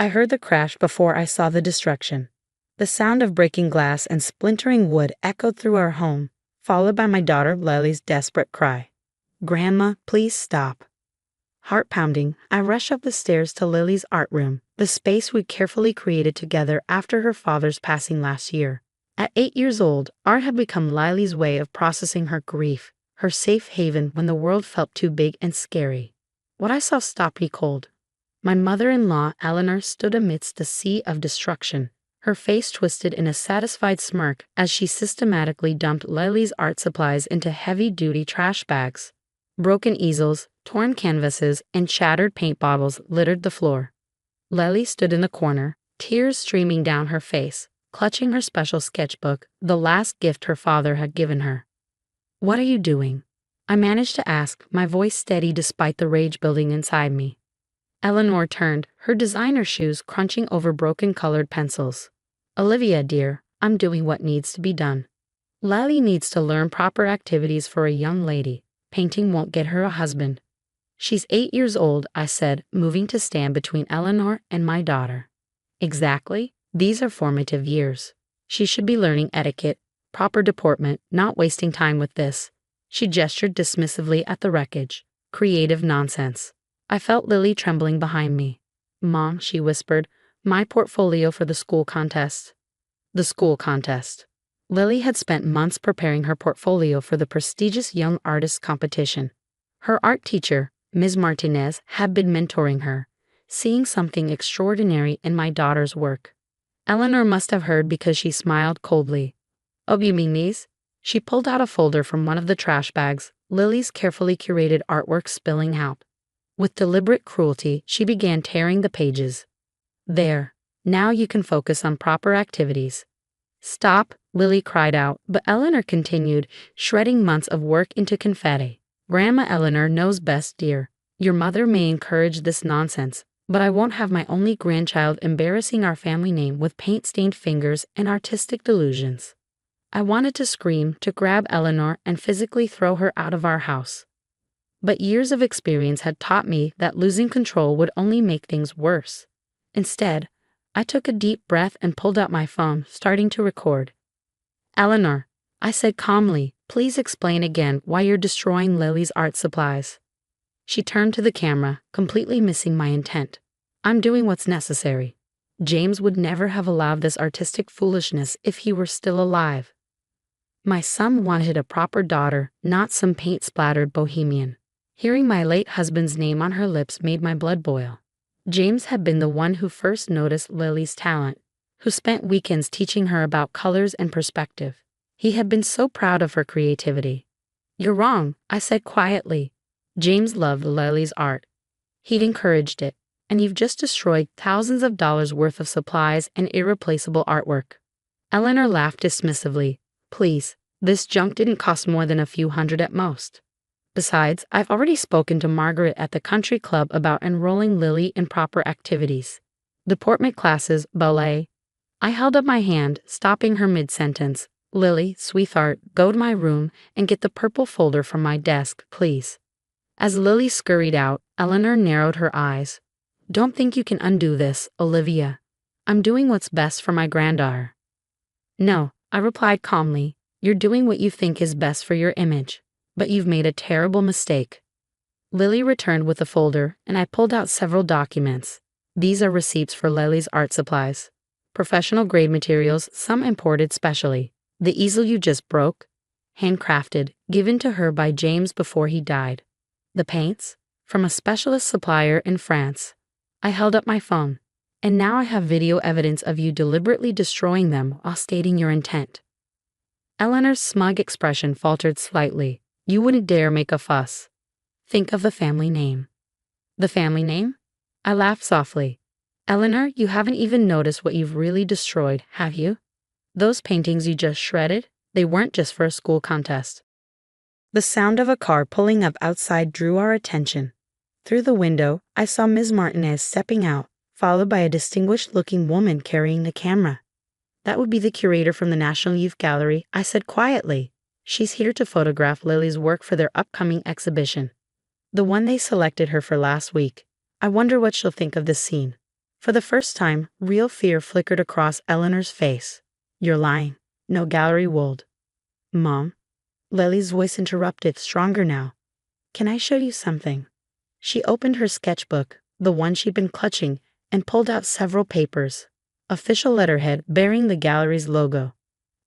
I heard the crash before I saw the destruction. The sound of breaking glass and splintering wood echoed through our home, followed by my daughter Lily's desperate cry. "Grandma, please stop." Heart pounding, I rushed up the stairs to Lily's art room, the space we'd carefully created together after her father's passing last year. At 8 years old, art had become Lily's way of processing her grief, her safe haven when the world felt too big and scary. What I saw stopped me cold. My mother-in-law, Eleanor, stood amidst a sea of destruction, her face twisted in a satisfied smirk as she systematically dumped Lily's art supplies into heavy-duty trash bags. Broken easels, torn canvases, and shattered paint bottles littered the floor. Lily stood in the corner, tears streaming down her face, clutching her special sketchbook, the last gift her father had given her. "What are you doing?" I managed to ask, my voice steady despite the rage building inside me. Eleanor turned, her designer shoes crunching over broken colored pencils. "Olivia, dear, I'm doing what needs to be done. Lily needs to learn proper activities for a young lady. Painting won't get her a husband." "She's 8 years old," I said, moving to stand between Eleanor and my daughter. "Exactly. These are formative years. She should be learning etiquette, proper deportment, not wasting time with this." She gestured dismissively at the wreckage. "Creative nonsense." I felt Lily trembling behind me. "Mom," she whispered, "my portfolio for the school contest." The school contest. Lily had spent months preparing her portfolio for the prestigious Young Artists competition. Her art teacher, Ms. Martinez, had been mentoring her, seeing something extraordinary in my daughter's work. Eleanor must have heard because she smiled coldly. "Oh, you mean these?" She pulled out a folder from one of the trash bags, Lily's carefully curated artwork spilling out. With deliberate cruelty, she began tearing the pages. "There. Now you can focus on proper activities." "Stop," Lily cried out, but Eleanor continued, shredding months of work into confetti. "Grandma Eleanor knows best, dear. Your mother may encourage this nonsense, but I won't have my only grandchild embarrassing our family name with paint-stained fingers and artistic delusions." I wanted to scream, to grab Eleanor and physically throw her out of our house. But years of experience had taught me that losing control would only make things worse. Instead, I took a deep breath and pulled out my phone, starting to record. "Eleanor," I said calmly, "please explain again why you're destroying Lily's art supplies." She turned to the camera, completely missing my intent. "I'm doing what's necessary. James would never have allowed this artistic foolishness if he were still alive. My son wanted a proper daughter, not some paint-splattered bohemian." Hearing my late husband's name on her lips made my blood boil. James had been the one who first noticed Lily's talent, who spent weekends teaching her about colors and perspective. He had been so proud of her creativity. "You're wrong," I said quietly. "James loved Lily's art. He'd encouraged it, and you've just destroyed thousands of dollars worth of supplies and irreplaceable artwork." Eleanor laughed dismissively. "Please, this junk didn't cost more than a few hundred at most. Besides, I've already spoken to Margaret at the country club about enrolling Lily in proper activities. Deportment classes, ballet." I held up my hand, stopping her mid-sentence. "Lily, sweetheart, go to my room and get the purple folder from my desk, please." As Lily scurried out, Eleanor narrowed her eyes. "Don't think you can undo this, Olivia. I'm doing what's best for my granddaughter." "No," I replied calmly. "You're doing what you think is best for your image. But you've made a terrible mistake." Lily returned with a folder, and I pulled out several documents. These are receipts for Lily's art supplies. Professional grade materials, some imported specially. The easel you just broke, handcrafted, given to her by James before he died. The paints, from a specialist supplier in France. I held up my phone. "And now I have video evidence of you deliberately destroying them while stating your intent." Eleanor's smug expression faltered slightly. "You wouldn't dare make a fuss. Think of the family name." "The family name?" I laughed softly. "Eleanor, you haven't even noticed what you've really destroyed, have you? Those paintings you just shredded, they weren't just for a school contest." The sound of a car pulling up outside drew our attention. Through the window, I saw Ms. Martinez stepping out, followed by a distinguished-looking woman carrying the camera. "That would be the curator from the National Youth Gallery," I said quietly. "She's here to photograph Lily's work for their upcoming exhibition. The one they selected her for last week. I wonder what she'll think of this scene." For the first time, real fear flickered across Eleanor's face. You're lying. No gallery would. Mom? Lily's voice interrupted, stronger now. Can I show you something? She opened her sketchbook, the one she'd been clutching, and pulled out several papers. Official letterhead bearing the gallery's logo.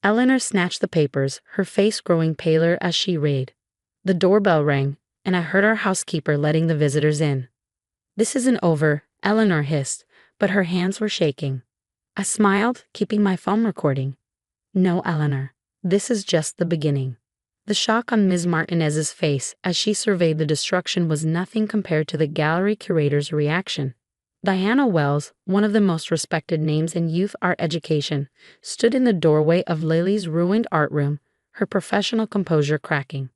Eleanor snatched the papers, her face growing paler as she read. The doorbell rang, and I heard our housekeeper letting the visitors in. This isn't over, Eleanor hissed, but her hands were shaking. I smiled, keeping my phone recording. No, Eleanor, this is just the beginning. The shock on Ms. Martinez's face as she surveyed the destruction was nothing compared to the gallery curator's reaction. Diana Wells, one of the most respected names in youth art education, stood in the doorway of Lily's ruined art room, her professional composure cracking.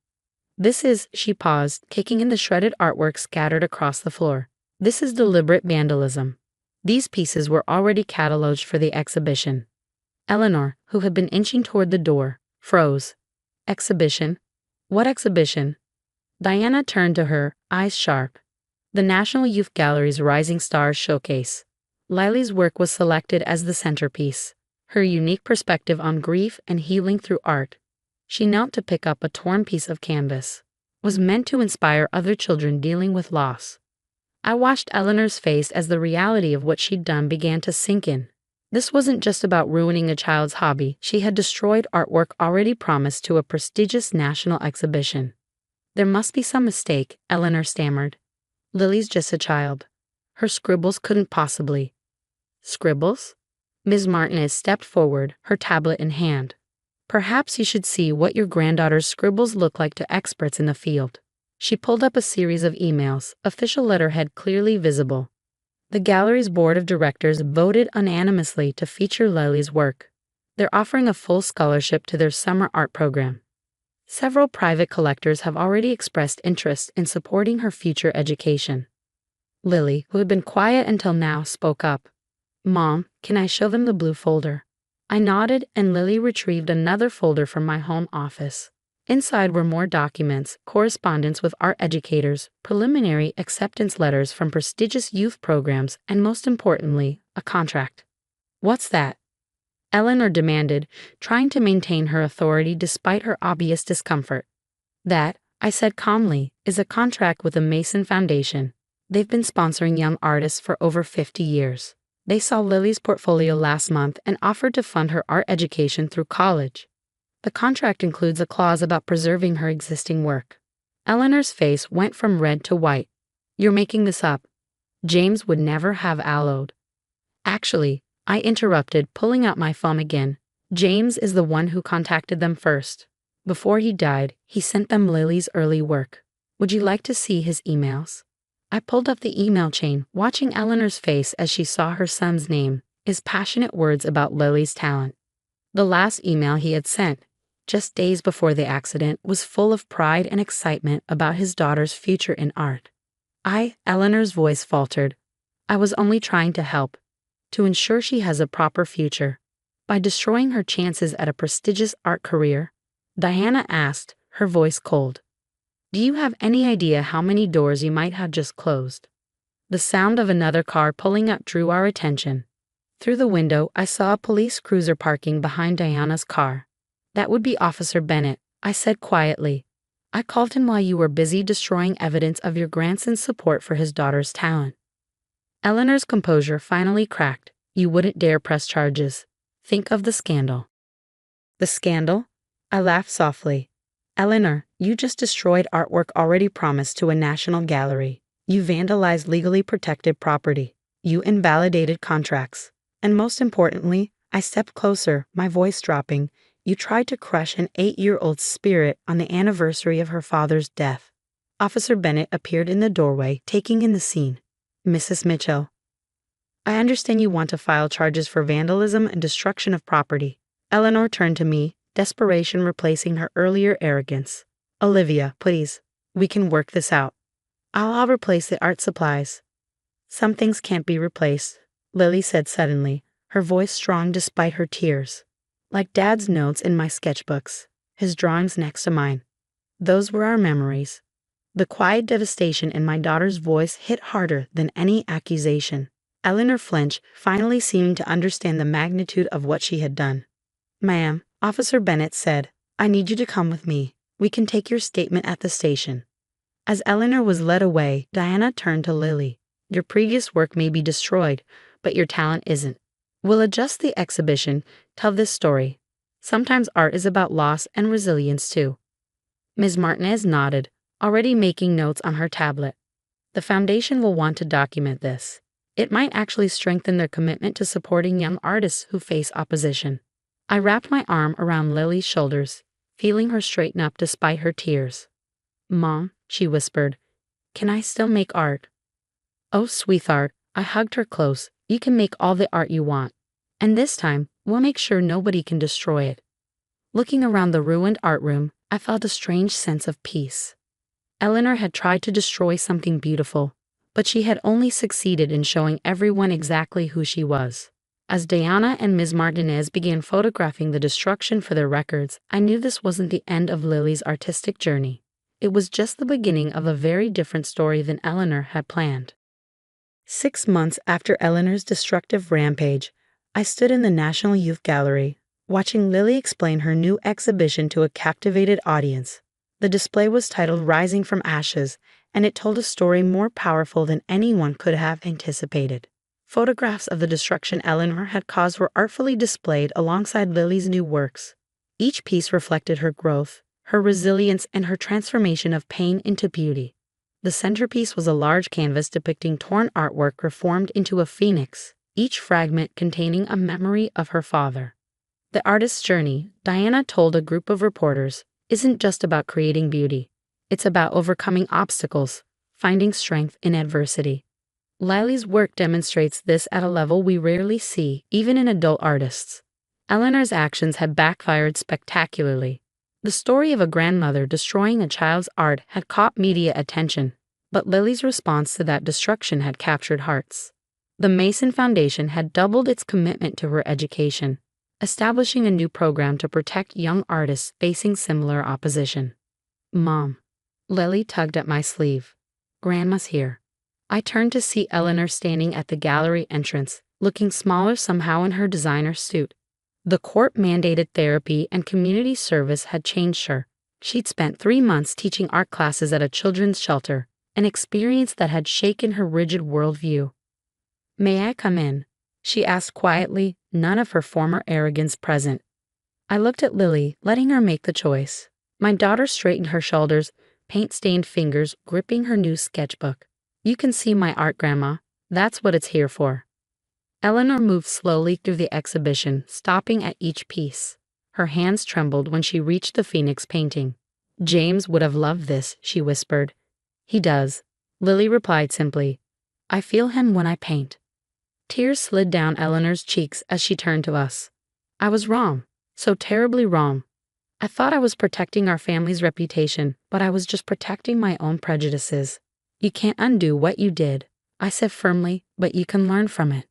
This is, she paused, taking in the shredded artwork scattered across the floor. This is deliberate vandalism. These pieces were already cataloged for the exhibition. Eleanor, who had been inching toward the door, froze. Exhibition? What exhibition? Diana turned to her, eyes sharp. The National Youth Gallery's Rising Stars Showcase. Lily's work was selected as the centerpiece. Her unique perspective on grief and healing through art. She knelt to pick up a torn piece of canvas. Was meant to inspire other children dealing with loss. I watched Eleanor's face as the reality of what she'd done began to sink in. This wasn't just about ruining a child's hobby. She had destroyed artwork already promised to a prestigious national exhibition. There must be some mistake, Eleanor stammered. Lily's just a child. Her scribbles couldn't possibly. Scribbles? Ms. Martinez stepped forward, her tablet in hand. Perhaps you should see what your granddaughter's scribbles look like to experts in the field. She pulled up a series of emails, official letterhead clearly visible. The gallery's board of directors voted unanimously to feature Lily's work. They're offering a full scholarship to their summer art program. Several private collectors have already expressed interest in supporting her future education. Lily, who had been quiet until now, spoke up. Mom, can I show them the blue folder? I nodded, and Lily retrieved another folder from my home office. Inside were more documents, correspondence with art educators, preliminary acceptance letters from prestigious youth programs, and most importantly, a contract. What's that? Eleanor demanded, trying to maintain her authority despite her obvious discomfort. That, I said calmly, is a contract with the Mason Foundation. They've been sponsoring young artists for over 50 years. They saw Lily's portfolio last month and offered to fund her art education through college. The contract includes a clause about preserving her existing work. Eleanor's face went from red to white. You're making this up. James would never have allowed. Actually, I interrupted, pulling out my phone again. James is the one who contacted them first. Before he died, he sent them Lily's early work. Would you like to see his emails? I pulled up the email chain, watching Eleanor's face as she saw her son's name, his passionate words about Lily's talent. The last email he had sent, just days before the accident, was full of pride and excitement about his daughter's future in art. Eleanor's voice faltered. I was only trying to help, to ensure she has a proper future. By destroying her chances at a prestigious art career, Diana asked, her voice cold. Do you have any idea how many doors you might have just closed? The sound of another car pulling up drew our attention. Through the window, I saw a police cruiser parking behind Diana's car. That would be Officer Bennett, I said quietly. I called him while you were busy destroying evidence of your grandson's support for his daughter's talent. Eleanor's composure finally cracked. You wouldn't dare press charges. Think of the scandal. The scandal? I laughed softly. Eleanor, you just destroyed artwork already promised to a national gallery. You vandalized legally protected property. You invalidated contracts. And most importantly, I stepped closer, my voice dropping. You tried to crush an 8-year-old's spirit on the anniversary of her father's death. Officer Bennett appeared in the doorway, taking in the scene. Mrs. Mitchell, I understand you want to file charges for vandalism and destruction of property. Eleanor turned to me, desperation replacing her earlier arrogance. Olivia, please. We can work this out. I'll replace the art supplies. Some things can't be replaced, Lily said suddenly, her voice strong despite her tears. Like Dad's notes in my sketchbooks, his drawings next to mine. Those were our memories. The quiet devastation in my daughter's voice hit harder than any accusation. Eleanor flinched, finally seeming to understand the magnitude of what she had done. "Ma'am," Officer Bennett said, "I need you to come with me. We can take your statement at the station." As Eleanor was led away, Diana turned to Lily. "Your previous work may be destroyed, but your talent isn't. We'll adjust the exhibition, tell this story. Sometimes art is about loss and resilience too." Ms. Martinez nodded, already making notes on her tablet. "The foundation will want to document this. It might actually strengthen their commitment to supporting young artists who face opposition." I wrapped my arm around Lily's shoulders, feeling her straighten up despite her tears. "Mom," she whispered, "can I still make art?" "Oh, sweetheart," I hugged her close, "you can make all the art you want. And this time, we'll make sure nobody can destroy it." Looking around the ruined art room, I felt a strange sense of peace. Eleanor had tried to destroy something beautiful, but she had only succeeded in showing everyone exactly who she was. As Diana and Ms. Martinez began photographing the destruction for their records, I knew this wasn't the end of Lily's artistic journey. It was just the beginning of a very different story than Eleanor had planned. 6 months after Eleanor's destructive rampage, I stood in the National Youth Gallery, watching Lily explain her new exhibition to a captivated audience. The display was titled "Rising from Ashes," and it told a story more powerful than anyone could have anticipated. Photographs of the destruction Eleanor had caused were artfully displayed alongside Lily's new works. Each piece reflected her growth, her resilience, and her transformation of pain into beauty. The centerpiece was a large canvas depicting torn artwork reformed into a phoenix, each fragment containing a memory of her father. The artist's journey, Diana told a group of reporters, isn't just about creating beauty. It's about overcoming obstacles, finding strength in adversity. Lily's work demonstrates this at a level we rarely see, even in adult artists. Eleanor's actions had backfired spectacularly. The story of a grandmother destroying a child's art had caught media attention, but Lily's response to that destruction had captured hearts. The Mason Foundation had doubled its commitment to her education, establishing a new program to protect young artists facing similar opposition. "Mom." Lily tugged at my sleeve. "Grandma's here." I turned to see Eleanor standing at the gallery entrance, looking smaller somehow in her designer suit. The court-mandated therapy and community service had changed her. She'd spent 3 months teaching art classes at a children's shelter, an experience that had shaken her rigid worldview. "May I come in?" she asked quietly, none of her former arrogance present. I looked at Lily, letting her make the choice. My daughter straightened her shoulders, paint-stained fingers gripping her new sketchbook. "You can see my art, Grandma. That's what it's here for." Eleanor moved slowly through the exhibition, stopping at each piece. Her hands trembled when she reached the Phoenix painting. "James would have loved this," she whispered. "He does," Lily replied simply. "I feel him when I paint." Tears slid down Eleanor's cheeks as she turned to us. I was wrong, so terribly wrong. I thought I was protecting our family's reputation, but I was just protecting my own prejudices. "You can't undo what you did," I said firmly, "but you can learn from it."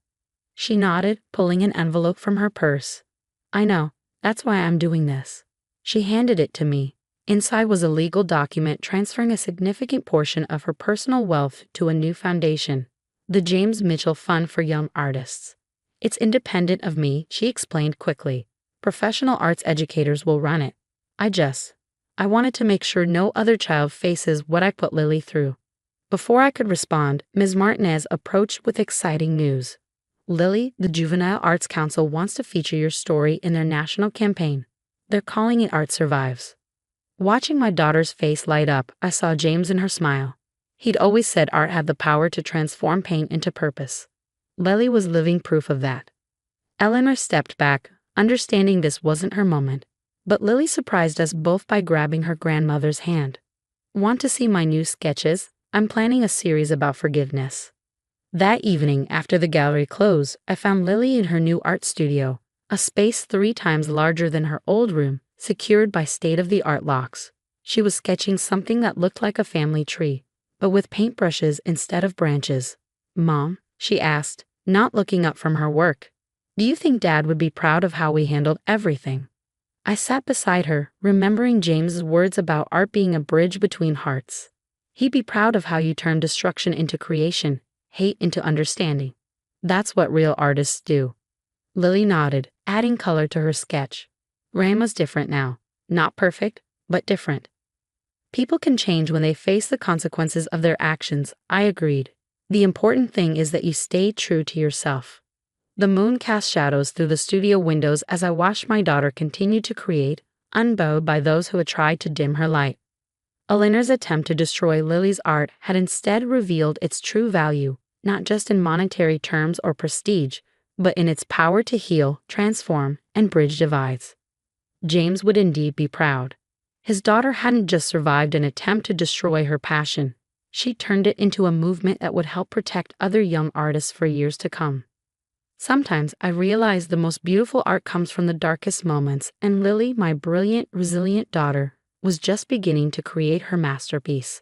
She nodded, pulling an envelope from her purse. "I know, that's why I'm doing this." She handed it to me. Inside was a legal document transferring a significant portion of her personal wealth to a new foundation, the James Mitchell Fund for Young Artists. "It's independent of me," she explained quickly. "Professional arts educators will run it. I wanted to make sure no other child faces what I put Lily through." Before I could respond, Ms. Martinez approached with exciting news. "Lily, the Juvenile Arts Council wants to feature your story in their national campaign. They're calling it Art Survives." Watching my daughter's face light up, I saw James in her smile. He'd always said art had the power to transform pain into purpose. Lily was living proof of that. Eleanor stepped back, understanding this wasn't her moment, but Lily surprised us both by grabbing her grandmother's hand. "Want to see my new sketches? I'm planning a series about forgiveness." That evening, after the gallery closed, I found Lily in her new art studio, a space 3 times larger than her old room, secured by state-of-the-art locks. She was sketching something that looked like a family tree, but with paintbrushes instead of branches. "Mom," she asked, not looking up from her work, "do you think Dad would be proud of how we handled everything?" I sat beside her, remembering James's words about art being a bridge between hearts. He'd be proud of how you turned destruction into creation, hate into understanding. That's what real artists do. Lily nodded, adding color to her sketch. Rama's different now. Not perfect, but different. People can change when they face the consequences of their actions, I agreed. The important thing is that you stay true to yourself. The moon cast shadows through the studio windows as I watched my daughter continue to create, unbowed by those who had tried to dim her light. Eleanor's attempt to destroy Lily's art had instead revealed its true value, not just in monetary terms or prestige, but in its power to heal, transform, and bridge divides. James would indeed be proud. His daughter hadn't just survived an attempt to destroy her passion. She turned it into a movement that would help protect other young artists for years to come. Sometimes I realize the most beautiful art comes from the darkest moments, and Lily, my brilliant, resilient daughter, was just beginning to create her masterpiece.